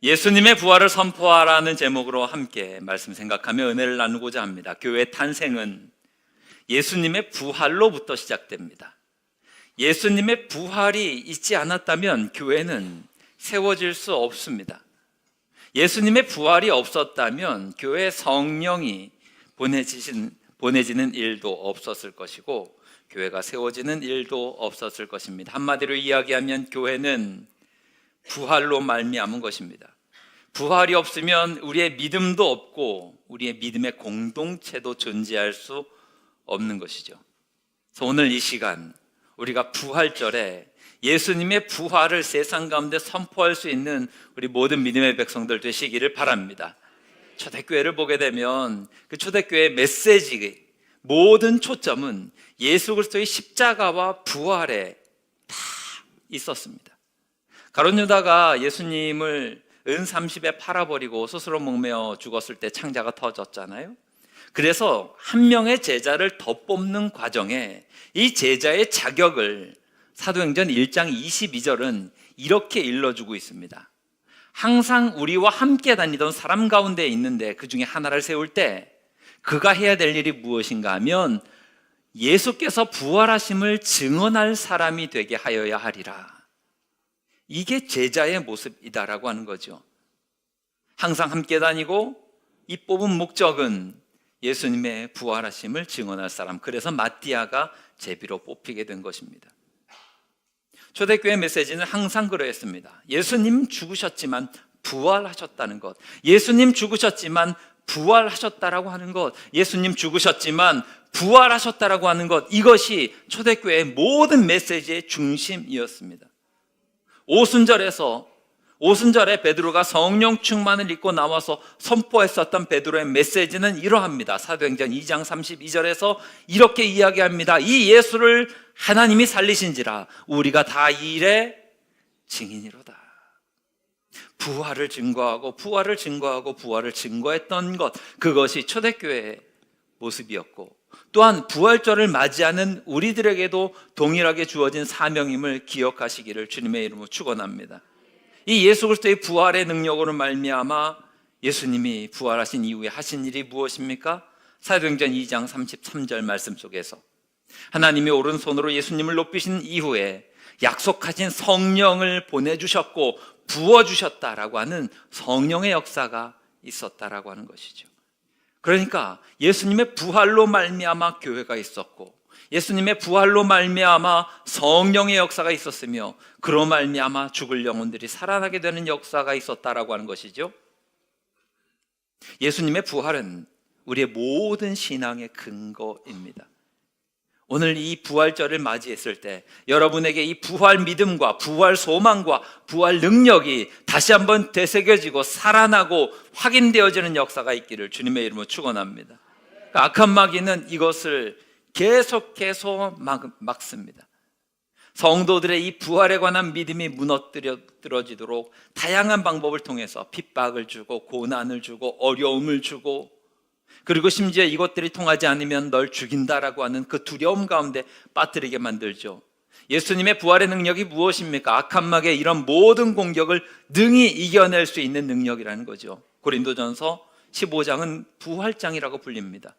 예수님의 부활을 선포하라는 제목으로 함께 말씀 생각하며 은혜를 나누고자 합니다. 교회 탄생은 예수님의 부활로부터 시작됩니다. 예수님의 부활이 있지 않았다면 교회는 세워질 수 없습니다. 예수님의 부활이 없었다면 교회에 성령이 보내지는 일도 없었을 것이고 교회가 세워지는 일도 없었을 것입니다. 한마디로 이야기하면 교회는 부활로 말미암은 것입니다. 부활이 없으면 우리의 믿음도 없고 우리의 믿음의 공동체도 존재할 수 없는 것이죠. 그래서 오늘 이 시간 우리가 부활절에 예수님의 부활을 세상 가운데 선포할 수 있는 우리 모든 믿음의 백성들 되시기를 바랍니다. 초대교회를 보게 되면 그 초대교회의 메시지, 모든 초점은 예수 그리스도의 십자가와 부활에 다 있었습니다. 가룟 유다가 예수님을 은 30에 팔아버리고 스스로 목매어 죽었을 때 창자가 터졌잖아요. 그래서 한 명의 제자를 더 뽑는 과정에 이 제자의 자격을 사도행전 1장 22절은 이렇게 일러주고 있습니다. 항상 우리와 함께 다니던 사람 가운데 있는데 그 중에 하나를 세울 때 그가 해야 될 일이 무엇인가 하면 예수께서 부활하심을 증언할 사람이 되게 하여야 하리라. 이게 제자의 모습이다라고 하는 거죠. 항상 함께 다니고 이 뽑은 목적은 예수님의 부활하심을 증언할 사람. 그래서 마띠아가 제비로 뽑히게 된 것입니다. 초대교회 메시지는 항상 그러했습니다. 예수님 죽으셨지만 부활하셨다는 것, 예수님 죽으셨지만 부활하셨다라고 하는 것, 예수님 죽으셨지만 부활하셨다라고 하는 것, 이것이 초대교회의 모든 메시지의 중심이었습니다. 오순절에 베드로가 성령 충만을 입고 나와서 선포했었던 베드로의 메시지는 이러합니다. 사도행전 2장 32절에서 이렇게 이야기합니다. 이 예수를 하나님이 살리신지라 우리가 다 이 일의 증인이로다. 부활을 증거했던 것, 그것이 초대교회의 모습이었고, 또한 부활절을 맞이하는 우리들에게도 동일하게 주어진 사명임을 기억하시기를 주님의 이름으로 축원합니다. 이 예수 그리스도의 부활의 능력으로 말미암아 예수님이 부활하신 이후에 하신 일이 무엇입니까? 사도행전 2장 33절 말씀 속에서 하나님이 오른손으로 예수님을 높이신 이후에 약속하신 성령을 보내주셨고 부어주셨다라고 하는 성령의 역사가 있었다라고 하는 것이죠. 그러니까 예수님의 부활로 말미암아 교회가 있었고 예수님의 부활로 말미암아 성령의 역사가 있었으며 그로 말미암아 죽을 영혼들이 살아나게 되는 역사가 있었다라고 하는 것이죠. 예수님의 부활은 우리의 모든 신앙의 근거입니다. 오늘 이 부활절을 맞이했을 때 여러분에게 이 부활 믿음과 부활 소망과 부활 능력이 다시 한번 되새겨지고 살아나고 확인되어지는 역사가 있기를 주님의 이름으로 축원합니다. 그러니까 악한 마귀는 이것을 계속해서 막습니다. 성도들의 이 부활에 관한 믿음이 무너뜨려지도록 다양한 방법을 통해서 핍박을 주고 고난을 주고 어려움을 주고, 그리고 심지어 이것들이 통하지 않으면 널 죽인다라고 하는 그 두려움 가운데 빠뜨리게 만들죠. 예수님의 부활의 능력이 무엇입니까? 악한 마귀의 이런 모든 공격을 능히 이겨낼 수 있는 능력이라는 거죠. 고린도전서 15장은 부활장이라고 불립니다.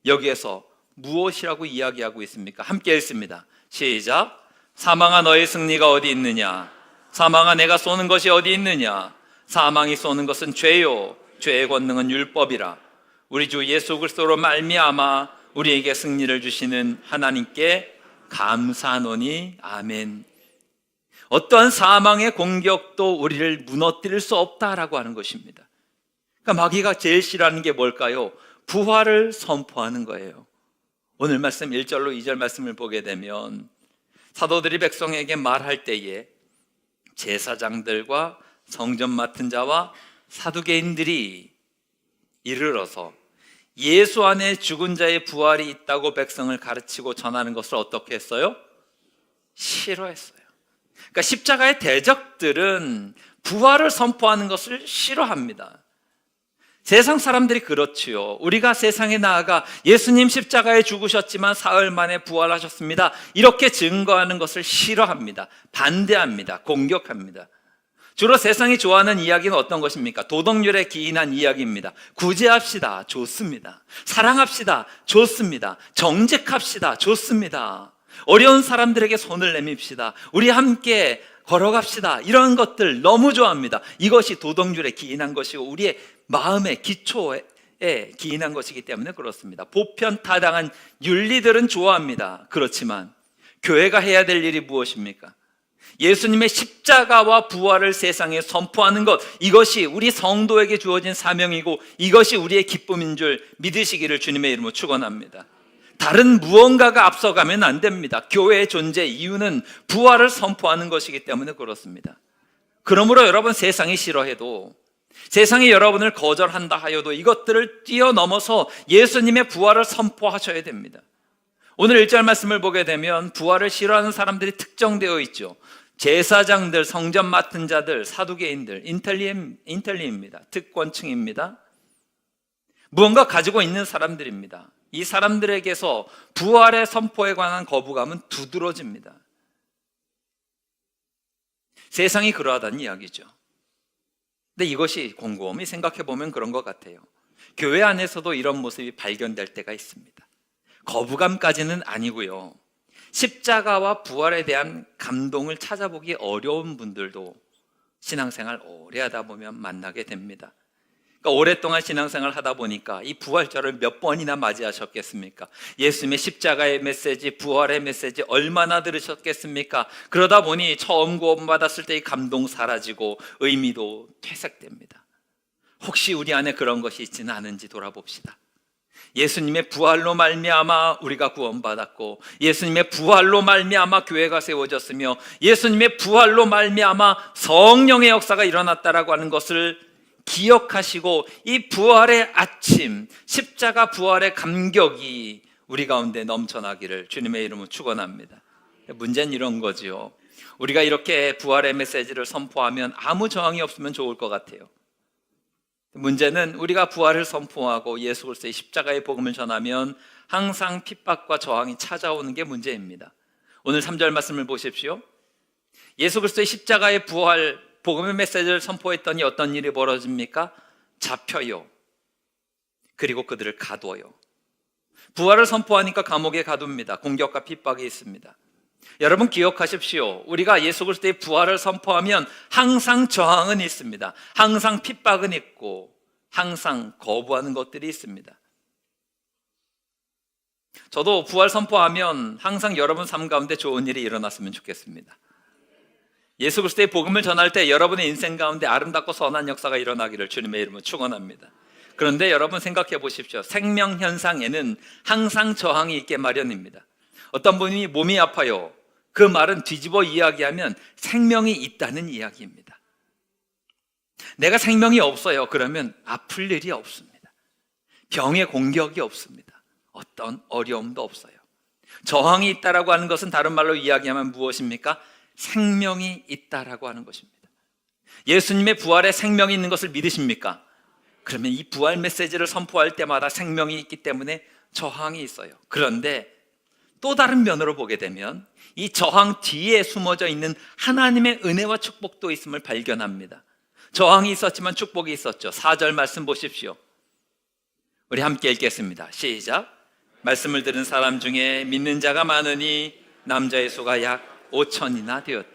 여기에서 무엇이라고 이야기하고 있습니까? 함께 읽습니다. 시작. 사망아 너의 승리가 어디 있느냐? 사망아 내가 쏘는 것이 어디 있느냐? 사망이 쏘는 것은 죄요 죄의 권능은 율법이라. 우리 주 예수 그리스도로 말미암아 우리에게 승리를 주시는 하나님께 감사하노니 아멘. 어떠한 사망의 공격도 우리를 무너뜨릴 수 없다라고 하는 것입니다. 그러니까 마귀가 제일 싫어하는 게 뭘까요? 부활을 선포하는 거예요. 오늘 말씀 1절로 2절 말씀을 보게 되면 사도들이 백성에게 말할 때에 제사장들과 성전 맡은 자와 사두개인들이 이르러서 예수 안에 죽은 자의 부활이 있다고 백성을 가르치고 전하는 것을 어떻게 했어요? 싫어했어요. 그러니까 십자가의 대적들은 부활을 선포하는 것을 싫어합니다. 세상 사람들이 그렇지요. 우리가 세상에 나아가 예수님 십자가에 죽으셨지만 사흘 만에 부활하셨습니다, 이렇게 증거하는 것을 싫어합니다. 반대합니다. 공격합니다. 주로 세상이 좋아하는 이야기는 어떤 것입니까? 도덕률에 기인한 이야기입니다. 구제합시다. 좋습니다. 사랑합시다. 좋습니다. 정직합시다. 좋습니다. 어려운 사람들에게 손을 내밉시다. 우리 함께 걸어갑시다. 이런 것들 너무 좋아합니다. 이것이 도덕률에 기인한 것이고 우리의 마음의 기초에 기인한 것이기 때문에 그렇습니다. 보편타당한 윤리들은 좋아합니다. 그렇지만 교회가 해야 될 일이 무엇입니까? 예수님의 십자가와 부활을 세상에 선포하는 것, 이것이 우리 성도에게 주어진 사명이고 이것이 우리의 기쁨인 줄 믿으시기를 주님의 이름으로 축원합니다. 다른 무언가가 앞서가면 안 됩니다. 교회의 존재 이유는 부활을 선포하는 것이기 때문에 그렇습니다. 그러므로 여러분, 세상이 싫어해도, 세상이 여러분을 거절한다 하여도 이것들을 뛰어넘어서 예수님의 부활을 선포하셔야 됩니다. 오늘 1절 말씀을 보게 되면 부활을 싫어하는 사람들이 특정되어 있죠. 제사장들, 성전 맡은 자들, 사두개인들, 인텔리입니다. 특권층입니다. 무언가 가지고 있는 사람들입니다. 이 사람들에게서 부활의 선포에 관한 거부감은 두드러집니다. 세상이 그러하다는 이야기죠. 근데 이것이 곰곰이 생각해 보면 그런 것 같아요. 교회 안에서도 이런 모습이 발견될 때가 있습니다. 거부감까지는 아니고요. 십자가와 부활에 대한 감동을 찾아보기 어려운 분들도 신앙생활 오래 하다 보면 만나게 됩니다. 그러니까 오랫동안 신앙생활 하다 보니까 이 부활절을 몇 번이나 맞이하셨겠습니까? 예수님의 십자가의 메시지, 부활의 메시지 얼마나 들으셨겠습니까? 그러다 보니 처음 구원받았을 때의 감동 사라지고 의미도 퇴색됩니다. 혹시 우리 안에 그런 것이 있지는 않은지 돌아봅시다. 예수님의 부활로 말미암아 우리가 구원받았고, 예수님의 부활로 말미암아 교회가 세워졌으며, 예수님의 부활로 말미암아 성령의 역사가 일어났다라고 하는 것을 기억하시고, 이 부활의 아침, 십자가 부활의 감격이 우리 가운데 넘쳐나기를 주님의 이름으로 축원합니다. 문제는 이런 거지요. 우리가 이렇게 부활의 메시지를 선포하면 아무 저항이 없으면 좋을 것 같아요. 문제는 우리가 부활을 선포하고 예수 그리스도의 십자가의 복음을 전하면 항상 핍박과 저항이 찾아오는 게 문제입니다. 오늘 3절 말씀을 보십시오. 예수 그리스도의 십자가의 부활 복음의 메시지를 선포했더니 어떤 일이 벌어집니까? 잡혀요. 그리고 그들을 가둬요. 부활을 선포하니까 감옥에 가둡니다. 공격과 핍박이 있습니다. 여러분 기억하십시오. 우리가 예수 그리스도의 부활을 선포하면 항상 저항은 있습니다. 항상 핍박은 있고 항상 거부하는 것들이 있습니다. 저도 부활 선포하면 항상 여러분 삶 가운데 좋은 일이 일어났으면 좋겠습니다. 예수 그리스도의 복음을 전할 때 여러분의 인생 가운데 아름답고 선한 역사가 일어나기를 주님의 이름으로 축원합니다. 그런데 여러분 생각해 보십시오. 생명 현상에는 항상 저항이 있게 마련입니다. 어떤 분이 몸이 아파요. 그 말은 뒤집어 이야기하면 생명이 있다는 이야기입니다. 내가 생명이 없어요. 그러면 아플 일이 없습니다. 병의 공격이 없습니다. 어떤 어려움도 없어요. 저항이 있다라고 하는 것은 다른 말로 이야기하면 무엇입니까? 생명이 있다라고 하는 것입니다. 예수님의 부활에 생명이 있는 것을 믿으십니까? 그러면 이 부활 메시지를 선포할 때마다 생명이 있기 때문에 저항이 있어요. 그런데 또 다른 면으로 보게 되면 이 저항 뒤에 숨어져 있는 하나님의 은혜와 축복도 있음을 발견합니다. 저항이 있었지만 축복이 있었죠. 4절 말씀 보십시오. 우리 함께 읽겠습니다. 시작. 말씀을 들은 사람 중에 믿는 자가 많으니 남자의 수가 약 5천이나 되었다.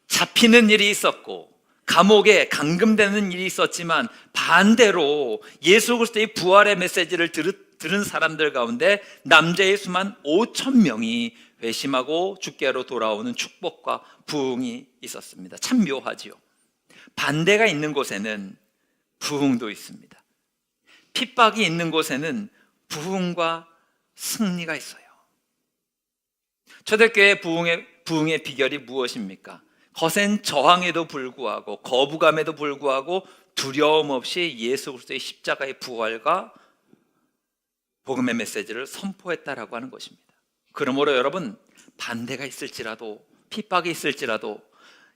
잡히는 일이 있었고 감옥에 감금되는 일이 있었지만 반대로 예수 그리스도의 부활의 메시지를 들은 사람들 가운데 남자의 수만 5천 명이 회심하고 주께로 돌아오는 축복과 부흥이 있었습니다. 참 묘하지요. 반대가 있는 곳에는 부흥도 있습니다. 핍박이 있는 곳에는 부흥과 승리가 있어요. 초대교회 부흥의 비결이 무엇입니까? 거센 저항에도 불구하고 거부감에도 불구하고 두려움 없이 예수 그리스도의 십자가의 부활과 복음의 메시지를 선포했다라고 하는 것입니다. 그러므로 여러분 반대가 있을지라도 핍박이 있을지라도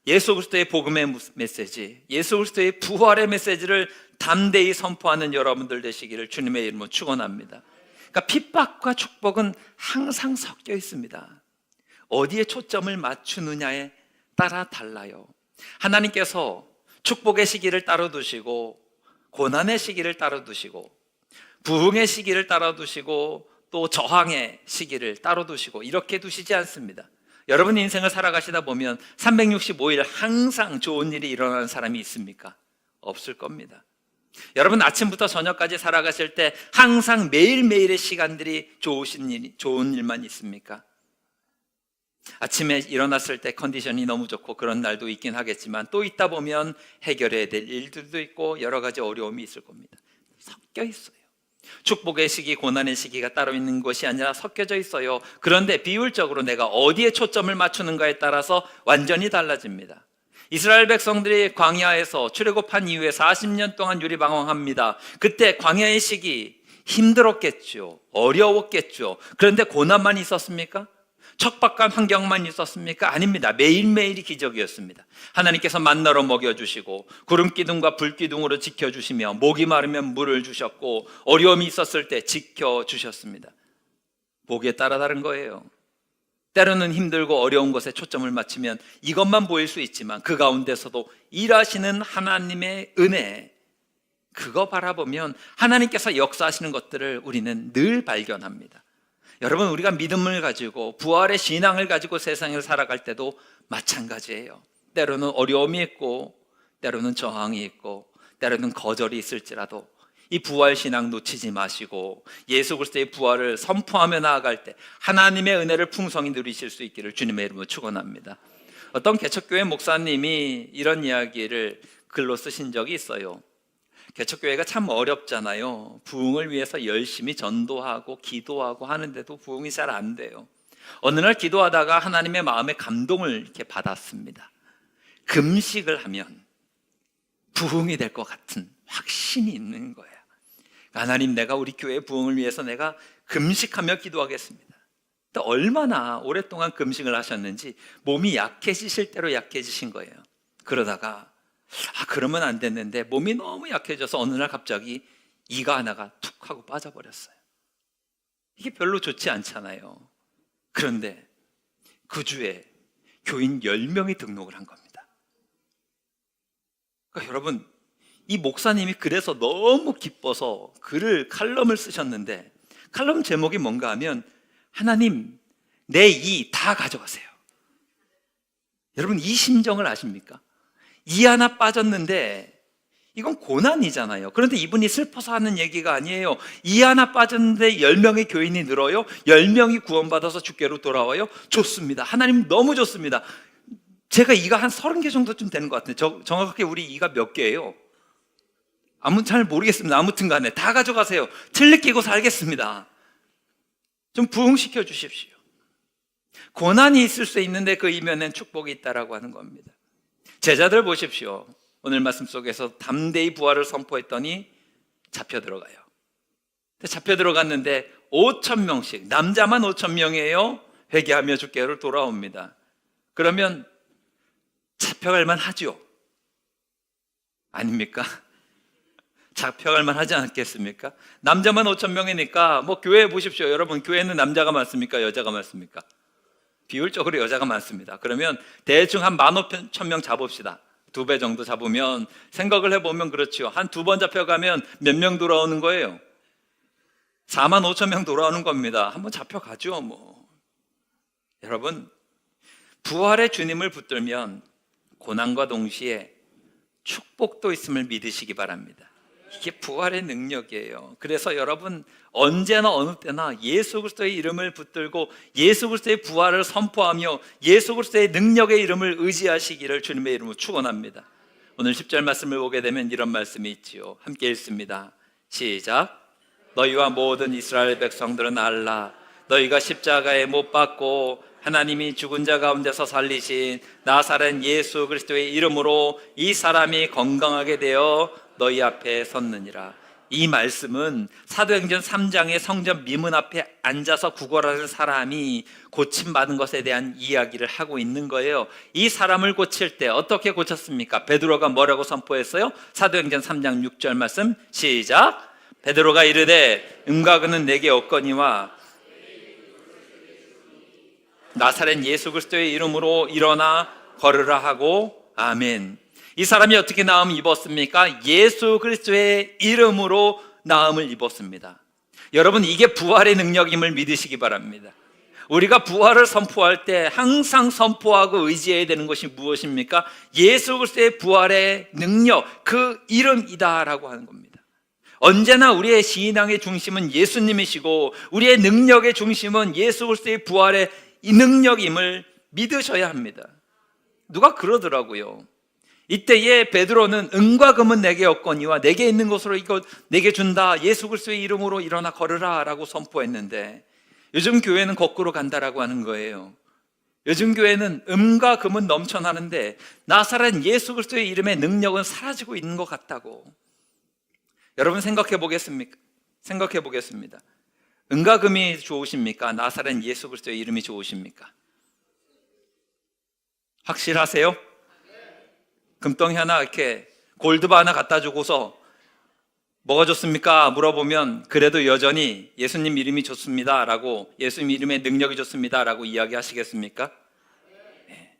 예수 그리스도의 복음의 메시지, 예수 그리스도의 부활의 메시지를 담대히 선포하는 여러분들 되시기를 주님의 이름으로 축원합니다. 그러니까 핍박과 축복은 항상 섞여 있습니다. 어디에 초점을 맞추느냐에 따라 달라요. 하나님께서 축복의 시기를 따로 두시고 고난의 시기를 따로 두시고 부흥의 시기를 따로 두시고 또 저항의 시기를 따로 두시고 이렇게 두시지 않습니다. 여러분 인생을 살아가시다 보면 365일 항상 좋은 일이 일어나는 사람이 있습니까? 없을 겁니다. 여러분 아침부터 저녁까지 살아가실 때 항상 매일매일의 시간들이 좋은 일만 있습니까? 아침에 일어났을 때 컨디션이 너무 좋고 그런 날도 있긴 하겠지만 또 있다 보면 해결해야 될 일들도 있고 여러 가지 어려움이 있을 겁니다. 섞여 있어요. 축복의 시기, 고난의 시기가 따로 있는 것이 아니라 섞여져 있어요. 그런데 비율적으로 내가 어디에 초점을 맞추는가에 따라서 완전히 달라집니다. 이스라엘 백성들이 광야에서 출애굽한 이후에 40년 동안 유리방황합니다. 그때 광야의 시기 힘들었겠죠. 어려웠겠죠. 그런데 고난만 있었습니까? 척박한 환경만 있었습니까? 아닙니다. 매일매일이 기적이었습니다. 하나님께서 만나로 먹여주시고 구름기둥과 불기둥으로 지켜주시며 목이 마르면 물을 주셨고 어려움이 있었을 때 지켜주셨습니다. 보기에 따라 다른 거예요. 때로는 힘들고 어려운 것에 초점을 맞추면 이것만 보일 수 있지만 그 가운데서도 일하시는 하나님의 은혜, 그거 바라보면 하나님께서 역사하시는 것들을 우리는 늘 발견합니다. 여러분 우리가 믿음을 가지고 부활의 신앙을 가지고 세상을 살아갈 때도 마찬가지예요. 때로는 어려움이 있고 때로는 저항이 있고 때로는 거절이 있을지라도 이 부활 신앙 놓치지 마시고 예수 그리스도의 부활을 선포하며 나아갈 때 하나님의 은혜를 풍성히 누리실 수 있기를 주님의 이름으로 축원합니다. 어떤 개척교회 목사님이 이런 이야기를 글로 쓰신 적이 있어요. 개척교회가 참 어렵잖아요. 부흥을 위해서 열심히 전도하고 기도하고 하는데도 부흥이 잘 안 돼요. 어느 날 기도하다가 하나님의 마음에 감동을 이렇게 받았습니다. 금식을 하면 부흥이 될 것 같은 확신이 있는 거예요. 하나님, 내가 우리 교회 부흥을 위해서 내가 금식하며 기도하겠습니다. 또 얼마나 오랫동안 금식을 하셨는지 몸이 약해지실 대로 약해지신 거예요. 그러다가 그러면 안 됐는데 몸이 너무 약해져서 어느 날 갑자기 이가 하나가 툭 하고 빠져버렸어요. 이게 별로 좋지 않잖아요. 그런데 그 주에 교인 10명이 등록을 한 겁니다. 그러니까 여러분, 이 목사님이 그래서 너무 기뻐서 칼럼을 쓰셨는데 칼럼 제목이 뭔가 하면 하나님, 내 이 다 가져가세요. 여러분 이 심정을 아십니까? 이 하나 빠졌는데 이건 고난이잖아요. 그런데 이분이 슬퍼서 하는 얘기가 아니에요. 이 하나 빠졌는데 10명의 교인이 늘어요. 10명이 구원받아서 주께로 돌아와요. 좋습니다. 하나님 너무 좋습니다. 제가 이가 한 30개 정도쯤 되는 것 같아요. 정확하게 우리 이가 몇 개예요? 잘 모르겠습니다. 아무튼 간에 다 가져가세요. 틀리 끼고 살겠습니다. 좀 부흥시켜 주십시오. 고난이 있을 수 있는데 그 이면엔 축복이 있다라고 하는 겁니다. 제자들 보십시오. 오늘 말씀 속에서 담대히 부활을 선포했더니 잡혀 들어가요. 잡혀 들어갔는데 5,000명씩, 남자만 5,000명이에요. 회개하며 주께로 돌아옵니다. 그러면 잡혀갈 만하죠? 아닙니까? 잡혀갈 만하지 않겠습니까? 남자만 5,000명이니까 교회 보십시오. 여러분, 교회는 남자가 많습니까? 여자가 많습니까? 비율적으로 여자가 많습니다. 그러면 대충 한 15,000명 잡읍시다. 2배 정도 잡으면 생각을 해보면 그렇죠. 한 2번 잡혀가면 몇 명 돌아오는 거예요? 45,000명 돌아오는 겁니다. 한번 잡혀가죠. 여러분, 부활의 주님을 붙들면 고난과 동시에 축복도 있음을 믿으시기 바랍니다. 이게 부활의 능력이에요. 그래서 여러분 언제나 어느 때나 예수 그리스도의 이름을 붙들고 예수 그리스도의 부활을 선포하며 예수 그리스도의 능력의 이름을 의지하시기를 주님의 이름으로 축원합니다. 오늘 10절 말씀을 보게 되면 이런 말씀이 있지요. 함께 읽습니다. 시작. 너희와 모든 이스라엘 백성들은 알라. 너희가 십자가에 못 박고 하나님이 죽은 자 가운데서 살리신 나사렛 예수 그리스도의 이름으로 이 사람이 건강하게 되어 너희 앞에 섰느니라. 이 말씀은 사도행전 3장의 성전 미문 앞에 앉아서 구걸하는 사람이 고침받은 것에 대한 이야기를 하고 있는 거예요. 이 사람을 고칠 때 어떻게 고쳤습니까? 베드로가 뭐라고 선포했어요? 사도행전 3장 6절 말씀 시작. 베드로가 이르되 음각은 내게 없거니와 나사렛 예수 그리스도의 이름으로 일어나 걸으라 하고 아멘. 이 사람이 어떻게 나음을 입었습니까? 예수 그리스도의 이름으로 나음을 입었습니다. 여러분, 이게 부활의 능력임을 믿으시기 바랍니다. 우리가 부활을 선포할 때 항상 선포하고 의지해야 되는 것이 무엇입니까? 예수 그리스도의 부활의 능력, 그 이름이다라고 하는 겁니다. 언제나 우리의 신앙의 중심은 예수님이시고 우리의 능력의 중심은 예수 그리스도의 부활의 이 능력임을 믿으셔야 합니다. 누가 그러더라고요. 이때에 베드로는 은과 금은 내게 없거니와 내게 있는 것으로 이거 내게 준다. 예수 그리스도의 이름으로 일어나 걸으라 라고 선포했는데, 요즘 교회는 거꾸로 간다라고 하는 거예요. 요즘 교회는 은과 금은 넘쳐나는데 나사렛 예수 그리스도의 이름의 능력은 사라지고 있는 것 같다고. 여러분, 생각해 보겠습니다. 은과 금이 좋으십니까? 나사렛 예수 그리스도의 이름이 좋으십니까? 확실하세요? 금덩이 하나, 이렇게 골드바 하나 갖다 주고서 뭐가 좋습니까? 물어보면 그래도 여전히 예수님 이름이 좋습니다 라고, 예수님 이름의 능력이 좋습니다 라고 이야기하시겠습니까? 네.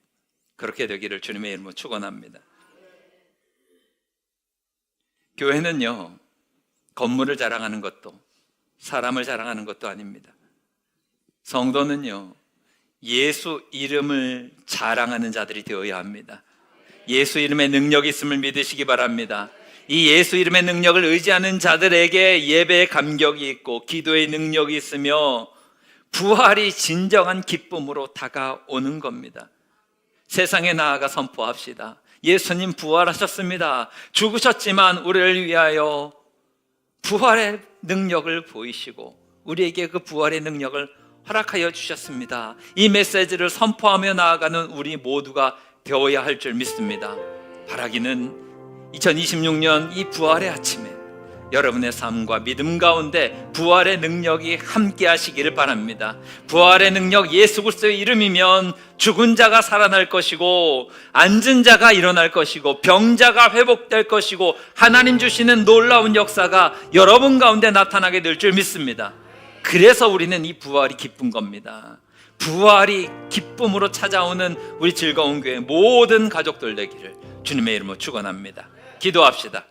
그렇게 되기를 주님의 이름으로 축원합니다. 교회는요, 건물을 자랑하는 것도 사람을 자랑하는 것도 아닙니다. 성도는요, 예수 이름을 자랑하는 자들이 되어야 합니다. 예수 이름의 능력이 있음을 믿으시기 바랍니다. 이 예수 이름의 능력을 의지하는 자들에게 예배의 감격이 있고 기도의 능력이 있으며 부활이 진정한 기쁨으로 다가오는 겁니다. 세상에 나아가 선포합시다. 예수님 부활하셨습니다. 죽으셨지만 우리를 위하여 부활의 능력을 보이시고 우리에게 그 부활의 능력을 허락하여 주셨습니다. 이 메시지를 선포하며 나아가는 우리 모두가 되어야 할 줄 믿습니다. 바라기는 2026년 이 부활의 아침에 여러분의 삶과 믿음 가운데 부활의 능력이 함께 하시기를 바랍니다. 부활의 능력, 예수 그리스도의 이름이면 죽은 자가 살아날 것이고 앉은 자가 일어날 것이고 병자가 회복될 것이고 하나님 주시는 놀라운 역사가 여러분 가운데 나타나게 될 줄 믿습니다. 그래서 우리는 이 부활이 기쁜 겁니다. 부활이 기쁨으로 찾아오는 우리 즐거운 교회 모든 가족들 되기를 주님의 이름으로 축원합니다. 기도합시다.